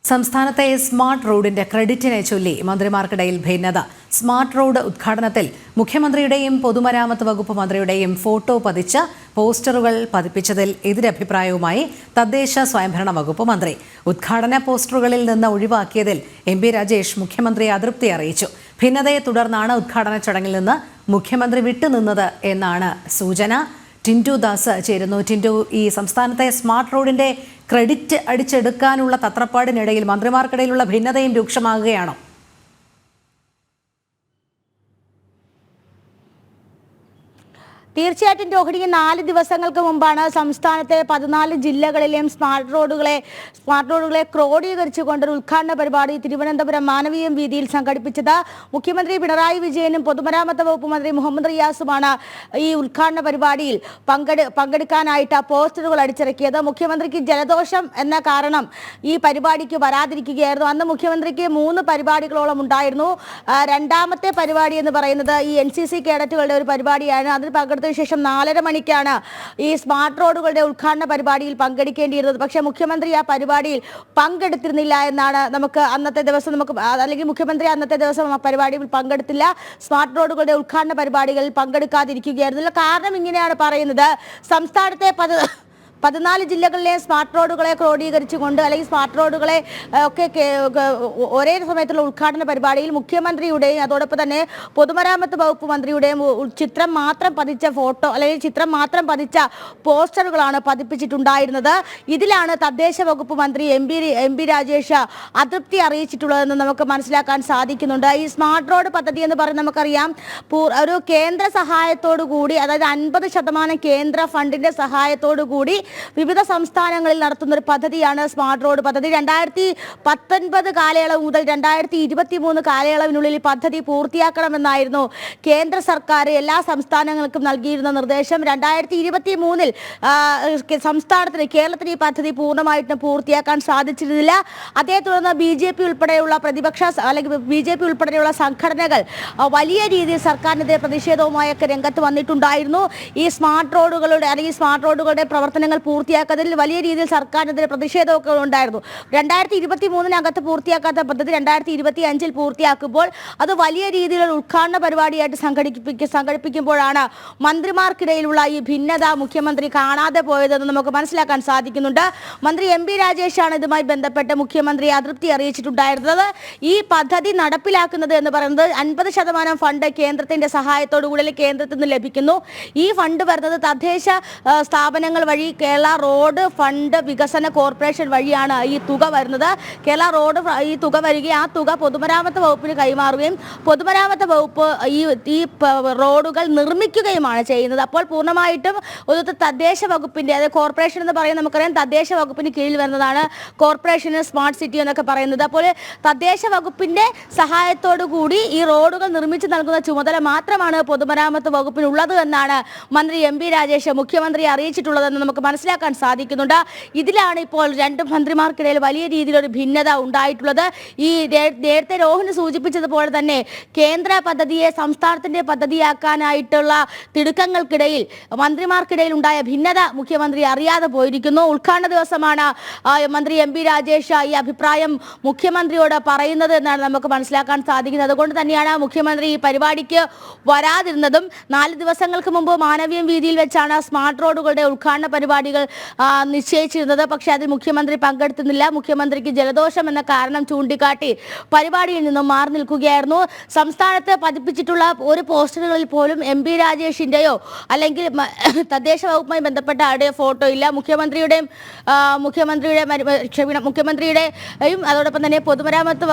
സംസ്ഥാനത്തെ സ്മാർട്ട് റോഡിന്റെ ക്രെഡിറ്റിനെ ചൊല്ലി മന്ത്രിമാർക്കിടയിൽ ഭിന്നത. സ്മാർട്ട് റോഡ് ഉദ്ഘാടനത്തിൽ മുഖ്യമന്ത്രിയുടെയും പൊതുമരാമത്ത് വകുപ്പ് മന്ത്രിയുടെയും ഫോട്ടോ പതിച്ച പോസ്റ്ററുകൾ പതിപ്പിച്ചതിൽ എതിരഭിപ്രായവുമായി തദ്ദേശ സ്വയംഭരണ വകുപ്പ് മന്ത്രി. ഉദ്ഘാടന പോസ്റ്ററുകളിൽ നിന്ന് ഒഴിവാക്കിയതിൽ എം.പി. രാജേഷ് മുഖ്യമന്ത്രിയെ അതൃപ്തി അറിയിച്ചു. ഭിന്നതയെ തുടർന്നാണ് ഉദ്ഘാടന ചടങ്ങിൽ നിന്ന് മുഖ്യമന്ത്രി വിട്ടുനിന്നത് എന്നാണ് സൂചന. ടിൻറ്റു ദാസ് ചേരുന്നു. ടിൻറ്റു, ഈ സംസ്ഥാനത്തെ സ്മാർട്ട് റോഡിന്റെ ക്രെഡിറ്റ് അടിച്ചെടുക്കാനുള്ള തത്രപ്പാടിനിടയിൽ മന്ത്രിമാർക്കിടയിലുള്ള ഭിന്നതയും രൂക്ഷമാകുകയാണോ? തീർച്ചയായിട്ടും രോഹിണി, 4 ദിവസങ്ങൾക്ക് മുമ്പാണ് സംസ്ഥാനത്തെ 14 ജില്ലകളിലെയും സ്മാർട്ട് റോഡുകളെ ക്രോഡീകരിച്ചുകൊണ്ടൊരു ഉദ്ഘാടന പരിപാടി തിരുവനന്തപുരം മാനവീയം വീതിയിൽ സംഘടിപ്പിച്ചത്. മുഖ്യമന്ത്രി പിണറായി വിജയനും പൊതുമരാമത്ത് വകുപ്പ് മന്ത്രി മുഹമ്മദ് റിയാസുമാണ് ഈ ഉദ്ഘാടന പരിപാടിയിൽ പങ്കെടുക്കാനായിട്ട് പോസ്റ്ററുകൾ അടിച്ചിറക്കിയത്. മുഖ്യമന്ത്രിക്ക് ജലദോഷം എന്ന കാരണം ഈ പരിപാടിക്ക് വരാതിരിക്കുകയായിരുന്നു. അന്ന് മുഖ്യമന്ത്രിക്ക് 3 പരിപാടികളോളം ഉണ്ടായിരുന്നു. രണ്ടാമത്തെ പരിപാടി എന്ന് പറയുന്നത് ഈ NCC കേഡറ്റുകളുടെ ഒരു പരിപാടിയാണ്. അതിൽ പങ്കെടുത്ത ശേഷം 4:30 മണിക്കാണ് ഈ സ്മാർട്ട് റോഡുകളുടെ ഉദ്ഘാടന പരിപാടിയിൽ പങ്കെടുക്കേണ്ടിയിരുന്നത്. പക്ഷേ മുഖ്യമന്ത്രി ആ പരിപാടിയിൽ പങ്കെടുത്തിരുന്നില്ല എന്നാണ് അല്ലെങ്കിൽ മുഖ്യമന്ത്രി അന്നത്തെ ദിവസം ആ പരിപാടിയിൽ പങ്കെടുത്തില്ല. സ്മാർട്ട് റോഡുകളുടെ ഉദ്ഘാടന പരിപാടികളിൽ പങ്കെടുക്കാതിരിക്കുകയായിരുന്നു. കാരണം ഇങ്ങനെയാണ് പറയുന്നത്: സംസ്ഥാനത്തെ 14 ജില്ലകളിലെ സ്മാർട്ട് റോഡുകളെ ക്രോഡീകരിച്ചുകൊണ്ട് അല്ലെങ്കിൽ സ്മാർട്ട് റോഡുകളെ ഒക്കെ ഒരേ സമയത്തുള്ള ഉദ്ഘാടന പരിപാടിയിൽ മുഖ്യമന്ത്രിയുടെയും അതോടൊപ്പം തന്നെ പൊതുമരാമത്ത് വകുപ്പ് മന്ത്രിയുടെയും ചിത്രം മാത്രം പതിച്ച ഫോട്ടോ അല്ലെങ്കിൽ ചിത്രം മാത്രം പതിച്ച പോസ്റ്ററുകളാണ് പതിപ്പിച്ചിട്ടുണ്ടായിരുന്നത്. ഇതിലാണ് തദ്ദേശ വകുപ്പ് മന്ത്രി എം.പി. രാജേഷ് അതൃപ്തി അറിയിച്ചിട്ടുള്ളതെന്ന് നമുക്ക് മനസ്സിലാക്കാൻ സാധിക്കുന്നുണ്ട്. ഈ സ്മാർട്ട് റോഡ് പദ്ധതി എന്ന് പറയുന്നത് നമുക്കറിയാം, ഒരു കേന്ദ്ര സഹായത്തോടു കൂടി, അതായത് 50% കേന്ദ്ര ഫണ്ടിന്റെ സഹായത്തോടു കൂടി വിവിധ സംസ്ഥാനങ്ങളിൽ നടത്തുന്ന ഒരു പദ്ധതിയാണ് സ്മാർട്ട് റോഡ് പദ്ധതി. 2019 കാലയളവ് മുതൽ 2023 കാലയളവിനുള്ളിൽ പദ്ധതി പൂർത്തിയാക്കണമെന്നായിരുന്നു കേന്ദ്ര സർക്കാർ എല്ലാ സംസ്ഥാനങ്ങൾക്കും നൽകിയിരുന്ന നിർദ്ദേശം. 2023 സംസ്ഥാനത്തിന്, കേരളത്തിന് ഈ പദ്ധതി പൂർണ്ണമായിട്ടും പൂർത്തിയാക്കാൻ സാധിച്ചിരുന്നില്ല. അതേ തുടർന്ന് BJP ഉൾപ്പെടെയുള്ള സംഘടനകൾ വലിയ രീതിയിൽ സർക്കാരിനെതിരെ പ്രതിഷേധവുമായൊക്കെ രംഗത്ത് വന്നിട്ടുണ്ടായിരുന്നു. ഈ സ്മാർട്ട് റോഡുകളുടെ പ്രവർത്തനങ്ങൾ പൂർത്തിയാക്കുന്നതിൽ വലിയ രീതിയിൽ സർക്കാരിനെതിരെ പ്രതിഷേധമൊക്കെ ഉണ്ടായിരുന്നു. 2023 പൂർത്തിയാക്കാത്ത പദ്ധതി 2025 പൂർത്തിയാക്കുമ്പോൾ അത് വലിയ രീതിയിലുള്ള ഉദ്ഘാടന പരിപാടിയായിട്ട് സംഘടിപ്പിക്കുമ്പോഴാണ് മന്ത്രിമാർക്കിടയിലുള്ള ഈ ഭിന്നത മുഖ്യമന്ത്രി കാണാതെ പോയതെന്ന് നമുക്ക് മനസ്സിലാക്കാൻ സാധിക്കുന്നുണ്ട്. മന്ത്രി എം.പി. രാജേഷാണ് ഇതുമായി ബന്ധപ്പെട്ട് മുഖ്യമന്ത്രിയെ അതൃപ്തി അറിയിച്ചിട്ടുണ്ടായിരുന്നത്. ഈ പദ്ധതി നടപ്പിലാക്കുന്നത് എന്ന് പറയുന്നത് 50% ഫണ്ട് കേന്ദ്രത്തിന്റെ സഹായത്തോടു കൂടി കേന്ദ്രത്തിൽ നിന്ന് ലഭിക്കുന്നു. ഈ ഫണ്ട് വരുന്നത് തദ്ദേശ സ്ഥാപനങ്ങൾ വഴി കേരള റോഡ് ഫണ്ട് വികസന കോർപ്പറേഷൻ വഴിയാണ് ഈ തുക വരുന്നത്. കേരള റോഡ് ഈ തുക വരികയും ആ തുക പൊതുമരാമത്ത് വകുപ്പിന് കൈമാറുകയും പൊതുമരാമത്ത് വകുപ്പ് ഈ റോഡുകൾ നിർമ്മിക്കുകയുമാണ് ചെയ്യുന്നത്. അപ്പോൾ പൂർണ്ണമായിട്ടും ഒരു തദ്ദേശ വകുപ്പിന്റെ, അതായത് കോർപ്പറേഷൻ എന്ന് പറയുന്നത് നമുക്കറിയാം തദ്ദേശ വകുപ്പിന് കീഴിൽ വരുന്നതാണ് കോർപ്പറേഷന് സ്മാർട്ട് സിറ്റി എന്നൊക്കെ പറയുന്നത്. അപ്പോൾ തദ്ദേശ വകുപ്പിന്റെ സഹായത്തോടു കൂടി ഈ റോഡുകൾ നിർമ്മിച്ചു നൽകുന്ന ചുമതല മാത്രമാണ് പൊതുമരാമത്ത് വകുപ്പിനുള്ളത് എന്നാണ് മന്ത്രി എം.പി. രാജേഷ് മുഖ്യമന്ത്രിയെ അറിയിച്ചിട്ടുള്ളതെന്ന് നമുക്ക് മനസ്സിലാക്കാൻ സാധിക്കുന്നുണ്ട്. ഇതിലാണ് ഇപ്പോൾ 2 മന്ത്രിമാർക്കിടയിൽ വലിയ രീതിയിലൊരു ഭിന്നത ഉണ്ടായിട്ടുള്ളത്. ഈ നേരത്തെ രോഹിണി സൂചിപ്പിച്ചതുപോലെ തന്നെ കേന്ദ്ര പദ്ധതിയെ സംസ്ഥാനത്തിന്റെ പദ്ധതിയാക്കാനായിട്ടുള്ള തിടുക്കങ്ങൾക്കിടയിൽ മന്ത്രിമാർക്കിടയിൽ ഉണ്ടായ ഭിന്നത മുഖ്യമന്ത്രി അറിയാതെ പോയിരിക്കുന്നു. ഉദ്ഘാടന ദിവസമാണ് മന്ത്രി എം.പി. രാജേഷ് ഈ അഭിപ്രായം മുഖ്യമന്ത്രിയോട് പറയുന്നത് എന്നാണ് നമുക്ക് മനസ്സിലാക്കാൻ സാധിക്കുന്നത്. അതുകൊണ്ട് തന്നെയാണ് മുഖ്യമന്ത്രി ഈ പരിപാടിക്ക് വരാതിരുന്നതും. 4 ദിവസങ്ങൾക്ക് മുമ്പ് മാനവീയം വീതിയിൽ വെച്ചാണ് സ്മാർട്ട് റോഡുകളുടെ ഉദ്ഘാടന പരിപാടികൾ നിശ്ചയിച്ചിരുന്നത്. പക്ഷെ അതിൽ മുഖ്യമന്ത്രി പങ്കെടുത്തുന്നില്ല. മുഖ്യമന്ത്രിക്ക് ജലദോഷം എന്ന കാരണം ചൂണ്ടിക്കാട്ടി പരിപാടിയിൽ നിന്നും മാറി നിൽക്കുകയായിരുന്നു. സംസ്ഥാനത്ത് പതിപ്പിച്ചിട്ടുള്ള ഒരു പോസ്റ്ററുകളിൽ പോലും എം.പി. രാജേഷിന്റെയോ അല്ലെങ്കിൽ തദ്ദേശ വകുപ്പുമായി ബന്ധപ്പെട്ട ആരുടെയോ ഫോട്ടോ ഇല്ല. മുഖ്യമന്ത്രിയുടെയും അതോടൊപ്പം തന്നെ പൊതുമരാമത്ത്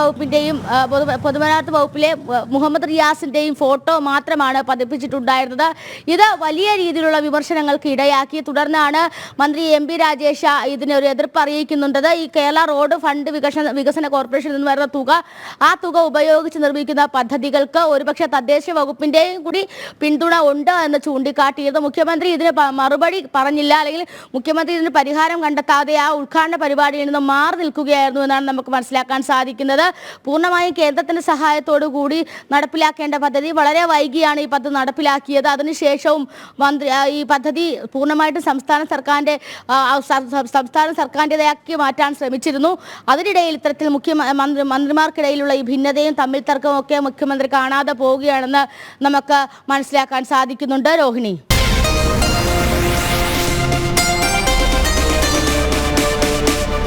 വകുപ്പിലെ മുഹമ്മദ് റിയാസിന്റെയും ഫോട്ടോ മാത്രമാണ് പതിപ്പിച്ചിട്ടുണ്ടായിരുന്നത്. ഇത് വലിയ രീതിയിലുള്ള വിമർശനങ്ങൾക്ക് ഇടയാക്കി. തുടർന്നാണ് മന്ത്രി എം.പി. രാജേഷ് ഇതിനൊരു എതിർപ്പ് അറിയിക്കുന്നുണ്ട്. ഈ കേരള റോഡ് ഫണ്ട് വികസന കോർപ്പറേഷനിൽ നിന്ന് വരുന്ന ആ തുക ഉപയോഗിച്ച് നിർമ്മിക്കുന്ന പദ്ധതികൾക്ക് ഒരുപക്ഷെ തദ്ദേശ വകുപ്പിന്റെയും കൂടി പിന്തുണ ഉണ്ട് എന്ന് ചൂണ്ടിക്കാട്ടിയത്. മുഖ്യമന്ത്രി ഇതിന് മറുപടി പറഞ്ഞില്ല, അല്ലെങ്കിൽ മുഖ്യമന്ത്രി ഇതിന് പരിഹാരം കണ്ടെത്താതെ ആ ഉദ്ഘാടന പരിപാടിയിൽ നിന്ന് മാറി നിൽക്കുകയായിരുന്നു എന്നാണ് നമുക്ക് മനസ്സിലാക്കാൻ സാധിക്കുന്നത്. പൂർണ്ണമായും കേന്ദ്രത്തിന്റെ സഹായത്തോടു കൂടി നടപ്പിലാക്കേണ്ട പദ്ധതി വളരെ വൈകിയാണ് ഈ പദ്ധതി നടപ്പിലാക്കിയത്. അതിനുശേഷവും ഈ പദ്ധതി പൂർണ്ണമായിട്ടും സംസ്ഥാന സർക്കാർ സർക്കാരിൻ്റെ സംസ്ഥാന സർക്കാരിൻ്റെതാക്കി മാറ്റാൻ ശ്രമിച്ചിരുന്നു. അതിനിടയിൽ ഇത്തരത്തിൽ മന്ത്രിമാർക്കിടയിലുള്ള ഈ ഭിന്നതയും തമ്മിൽ തർക്കവും ഒക്കെ മുഖ്യമന്ത്രി കാണാതെ പോവുകയാണെന്ന് നമുക്ക് മനസ്സിലാക്കാൻ സാധിക്കുന്നുണ്ട്. രോഹിണി.